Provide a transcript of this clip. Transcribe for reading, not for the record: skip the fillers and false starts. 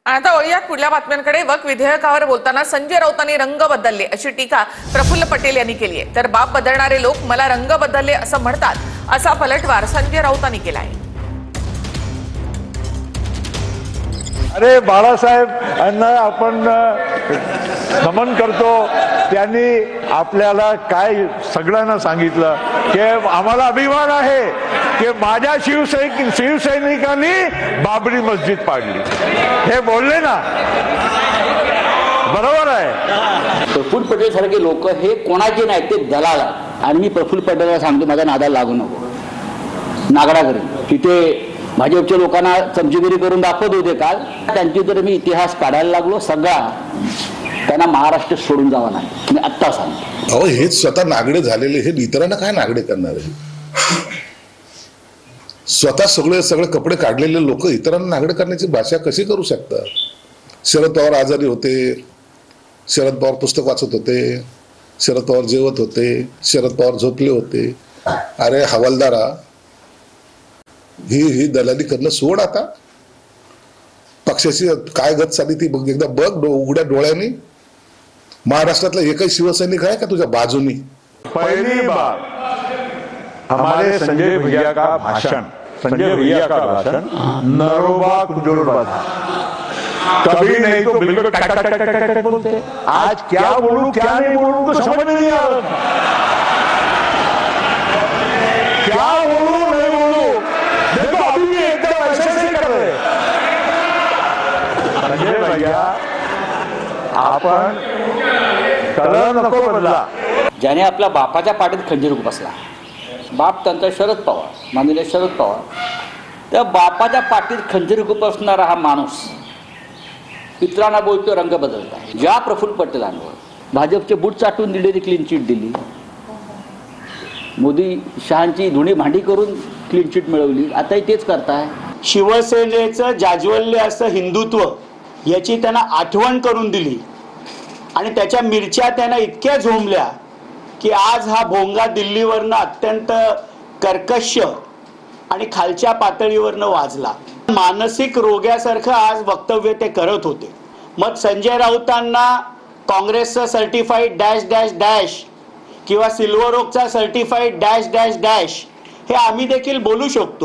आता वळूयात पुढल्या बातम्यांकडे। वक विधेयकावर बोलताना संजय राऊतांनी रंग बदलले अशी टीका प्रफुल्ल पटेल यांनी केली आहे। तर बाप बदलणारे लोक मला रंग बदलले असं म्हणतात, असा पलटवार संजय राऊतांनी केला आहे। अरे बाळासाहेब यांना आपण नमन करतो। त्यांनी आपल्याला काय सगळ्यांना सांगितलं की आम्हाला अभिमान आहे की माझ्या शिवसैनिकांनी बाबरी मस्जिद पाडली, हे बोलले ना, बरोबर आहे। प्रफुल्ल पटेल सारखे लोक हे कोणाचे नाही, ते दलाल आहेत। आणि मी प्रफुल्ल पटेलला सांगतो, माझ्या नादाला लागू नको, नागडा करेन। तिथे भाजपच्या लोकांना चमचीगिरी करून दाखवत होते काल, त्यांची जर मी इतिहास काढायला लागलो सगळा, त्यांना महाराष्ट्र सोडून जावा नाही, मी आत्ता सांगतो। अहो हे स्वतः नागडे झालेले हे इतरांना काय नागडे करणार आहे? स्वतः सगळे कपडे काढलेले लोक इतरांना नागडे करण्याची भाषा कशी करू शकतात? शरद पवार आजारी होते, शरद पवार पुस्तक वाचत होते, शरद पवार जेवत होते, शरद पवार झोपले होते। अरे हवालदारा, ही दलाली करणं सोड। आता पक्षाची काय गत चालली ती बघ, एकदा बघ उघड्या डोळ्यांनी। महाराष्ट्रातला एकही शिवसैनिक आहे का तुझ्या बाजूनी? पहली बार हमारे संजय भैया का भाषण, नरोबा कुजुर्बा था। कभी नहीं तो बिल्कुल टक टक टक टक टक बोलते। आज क्या बोलूं क्या नहीं बोलूं तो समझ नहीं आ रहा, क्या बोलूं नहीं बोलूं। देखो अभी भी एकदम ऐसे कर रहे। संजय भैया आपण कलर नको बदला। ज्याने आपल्या बापाच्या पाठीत खंजीर बसला, बाप त्यांचा शरद पवार, माननीय शरद पवार, त्या बापाच्या पाठीत खंजीर बसणारा हा माणूस इतरांना बोलतो रंग बदलता। ज्या प्रफुल्ल पटेलांवर भाजपचे बूट चाटून दिलेली क्लीन चिट दिली, मोदी शहांची धुणी भांडी करून क्लीन चिट मिळवली, आताही तेच करताय। शिवसेनेचं जाज्वल्य असं हिंदुत्व याची त्यांना आठवण करून दिली आणि त्याच्या मिरच्या त्यांना इतक्या झोंबल्या की आज हा भोंगा दिल्लीवरनं अत्यंत कर्कश आणि खालच्या पातळीवरनं वाजला। मानसिक रोग्यासारखं आज वक्तव्य ते करत होते। मग संजय राऊतांना काँग्रेसचा सर्टिफाईड डॅश डॅश डॅश किंवा सिल्वर ओकचा सर्टिफाईड डॅश डॅश डॅश हे आम्ही देखील बोलू शकतो।